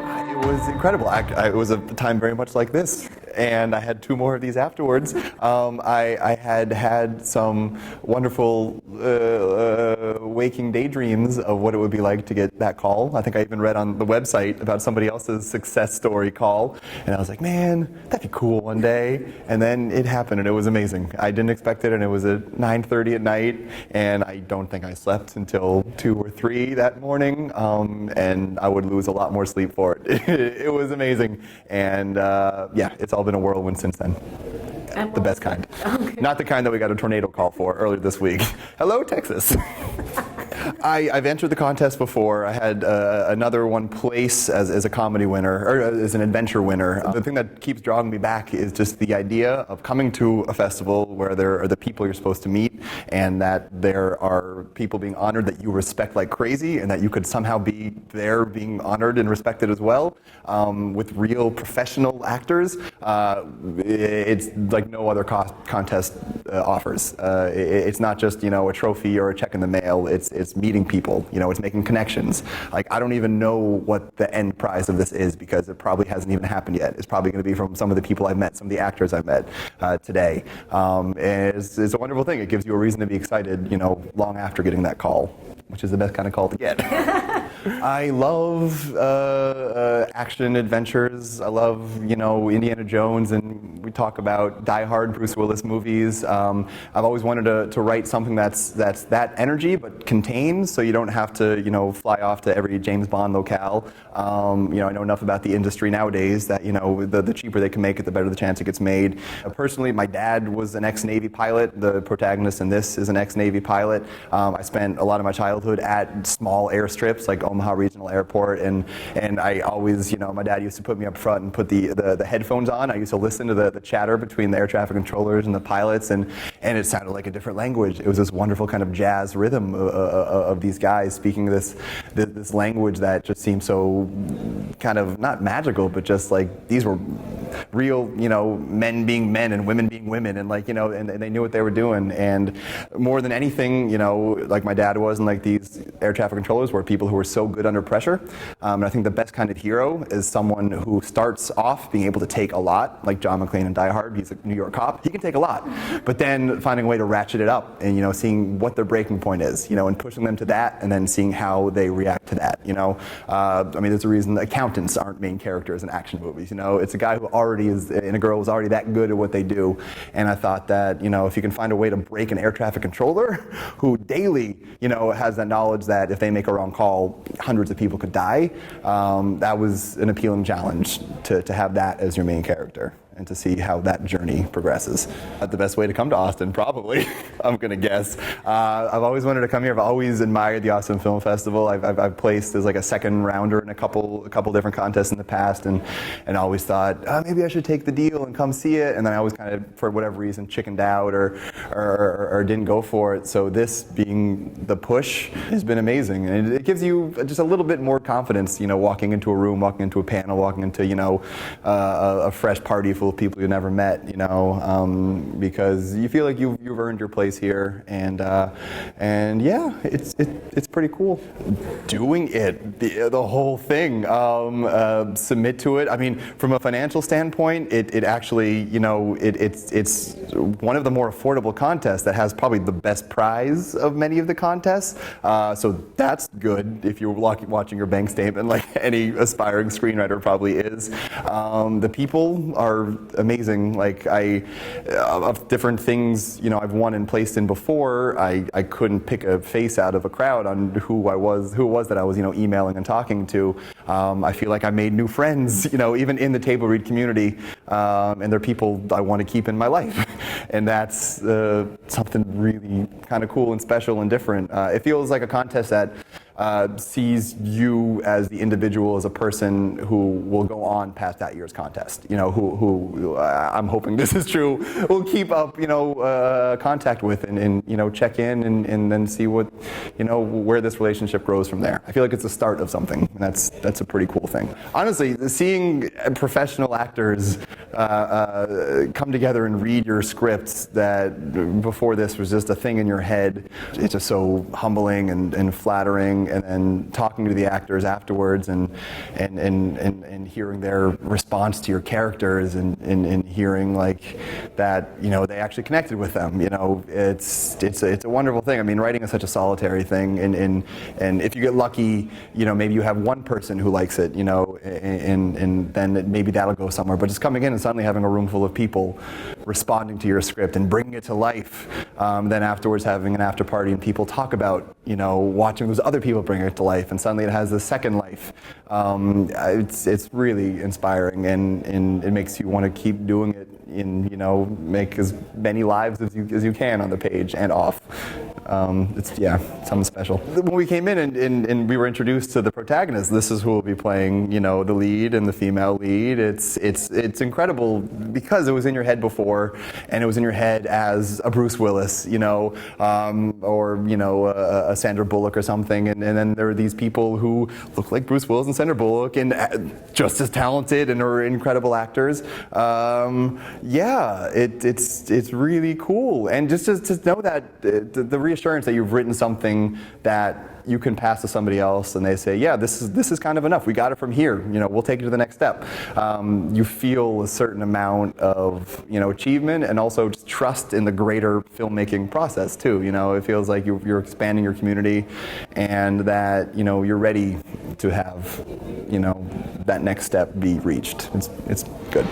It was incredible. It was a time very much like this, and I had two more of these afterwards. I had had some wonderful waking daydreams of what it would be like to get that call. I think I even read on the website about somebody else's success story call, and I was like, man, that'd be cool one day. And then it happened, and it was amazing. I didn't expect it, and it was at 9:30 at night, and I don't think I slept until 2 or 3 that morning, and I would lose a lot more sleep for it. It was amazing, and yeah, it's all been a whirlwind since then. The best kind. Okay. Not the kind that we got a tornado call for earlier this week. Hello, Texas. I've entered the contest before. I had another one place as a comedy winner, or as an adventure winner. The thing that keeps drawing me back is just the idea of coming to a festival where there are the people you're supposed to meet, and that there are people being honored that you respect like crazy, and that you could somehow be there being honored and respected as well, with real professional actors. It's like no other contest offers. It's not just, a trophy or a check in the mail. It's meeting people. It's making connections. Like, I don't even know what the end prize of this is, because it probably hasn't even happened yet. It's probably going to be from some of the people I've met, some of the actors I've met today. And it's a wonderful thing. It gives you a reason to be excited, long after getting that call, which is the best kind of call to get. I love action adventures. I love, Indiana Jones, and we talk about Die Hard, Bruce Willis movies. I've always wanted to write something that's that energy, but contained, so you don't have to, fly off to every James Bond locale. I know enough about the industry nowadays that, the cheaper they can make it, the better the chance it gets made. Personally, my dad was an ex-Navy pilot. The protagonist in this is an ex-Navy pilot. I spent a lot of my childhood at small airstrips like Omaha Regional Airport, and I always, my dad used to put me up front and put the headphones on. I used to listen to the chatter between the air traffic controllers and the pilots, and it sounded like a different language. It was this wonderful kind of jazz rhythm of these guys speaking this language that just seemed so kind of not magical, but just like these were real, men being men and women being women, and and they knew what they were doing. And more than anything, like my dad was, and like these air traffic controllers were people who were so good under pressure. And I think the best kind of hero is someone who starts off being able to take a lot, like John McClane in Die Hard. He's a New York cop. He can take a lot, but then finding a way to ratchet it up, and seeing what their breaking point is, and pushing them to that, and then seeing how they react to that. There's a reason accountants aren't main characters in action movies. It's a guy who already is, and a girl who's already that good at what they do. And I thought that, if you can find a way to break an air traffic controller who daily, has that knowledge that if they make a wrong call, hundreds of people could die, that was an appealing challenge to have that as your main character, and to see how that journey progresses. The best way to come to Austin, probably, I'm gonna guess. I've always wanted to come here. I've always admired the Austin Film Festival. I've placed as like a second rounder in a couple different contests in the past, and always thought, maybe I should take the deal and come see it. And then I always kind of, for whatever reason, chickened out or didn't go for it. So this being the push has been amazing, and it gives you just a little bit more confidence. Walking into a room, walking into a panel, walking into a fresh party full of people you never met, because you feel like you've earned your place here, and yeah, it's pretty cool. Doing it, the whole thing, submit to it. I mean, from a financial standpoint, it actually, it's one of the more affordable contests that has probably the best prize of many of the contests. So that's good if you're watching your bank statement, like any aspiring screenwriter probably is. The people are amazing. Like of different things, I've won and placed in before, I couldn't pick a face out of a crowd on who it was that I was, emailing and talking to. I feel like I made new friends, even in the table read community, and they're people I want to keep in my life. And that's something really kind of cool and special and different. It feels like a contest that sees you as the individual, as a person who will go on past that year's contest. Who I'm hoping this is true, will keep up, contact with, and check in, and then see what, where this relationship grows from there. I feel like it's the start of something, and that's a pretty cool thing. Honestly, seeing professional actors come together and read your scripts that before this was just a thing in your head. It's just so humbling and flattering, and then talking to the actors afterwards and hearing their response to your characters and hearing like that, you know, they actually connected with them. You know, it's a wonderful thing. I mean, writing is such a solitary thing, and if you get lucky, you know, maybe you have one person who likes it, you know, and then maybe that'll go somewhere. But just coming in and suddenly having a room full of people responding to your script and bringing it to life, then afterwards having an after party and people talk about, you know, watching those other people bring it to life, and suddenly it has a second life. It's really inspiring, and it makes you want to keep doing it, and, you know, make as many lives as you can on the page and off. It's something special. When we came in and we were introduced to the protagonist, this is who will be playing, you know, the lead and the female lead. It's incredible because it was in your head before, and it was in your head as a Bruce Willis, you know, or, you know, a Sandra Bullock or something, and then there are these people who look like Bruce Willis and Sandra Bullock and just as talented and are incredible actors. It's really cool, and just to know that the reassurance that you've written something that you can pass to somebody else and they say, yeah, this is kind of enough. We got it from here. You know, we'll take it to the next step. You feel a certain amount of, you know, achievement, and also just trust in the greater filmmaking process too. You know, it feels like you're expanding your community, and that, you know, you're ready to have, you know, that next step be reached. It's good.